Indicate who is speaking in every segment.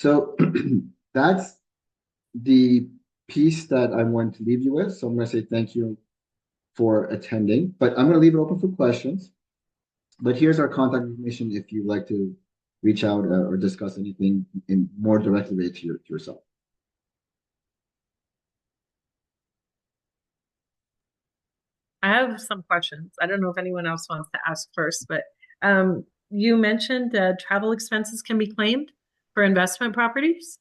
Speaker 1: So that's the piece that I'm going to leave you with. So I'm going to say thank you for attending, but I'm going to leave it open for questions. But here's our contact information if you'd like to reach out or discuss anything in more directly related to yourself.
Speaker 2: I have some questions. I don't know if anyone else wants to ask first, but you mentioned travel expenses can be claimed for investment properties.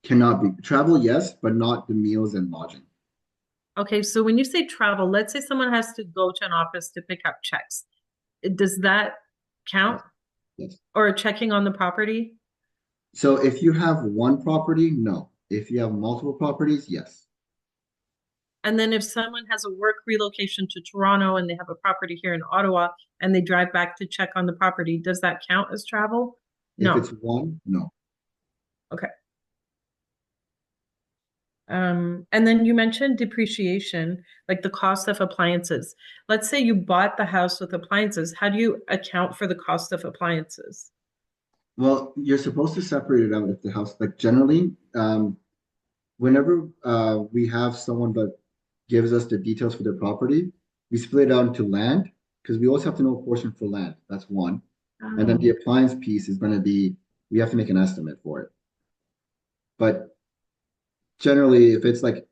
Speaker 1: Cannot be travel, yes, but not the meals and lodging.
Speaker 2: Okay, so when you say travel, let's say someone has to go to an office to pick up checks. Does that count
Speaker 1: Yes. Yes.
Speaker 2: or checking on the property?
Speaker 1: So if you have one property, no. If you have multiple properties, yes.
Speaker 2: And then if someone has a work relocation to Toronto and they have a property here in Ottawa and they drive back to check on the property, does that count as travel?
Speaker 1: If it's
Speaker 2: No.
Speaker 1: one, no.
Speaker 2: Okay. And then you mentioned depreciation, like the cost of appliances. Let's say you bought the house with appliances. How do you account for the cost of appliances?
Speaker 1: Well, you're supposed to separate it out if the house, like generally, whenever we have someone that gives us the details for their property, we split it out into land because we always have to know a portion for land. That's one. And then the
Speaker 2: Oh.
Speaker 1: appliance piece is going to be, we have to make an estimate for it. But generally, if it's like,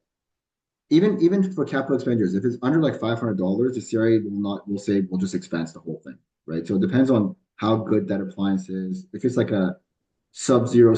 Speaker 1: even for capital expenditures, if it's under like $500, the CRA will say we'll just expense the whole thing, right? So it depends on how good that appliance is. If it's like a sub-zero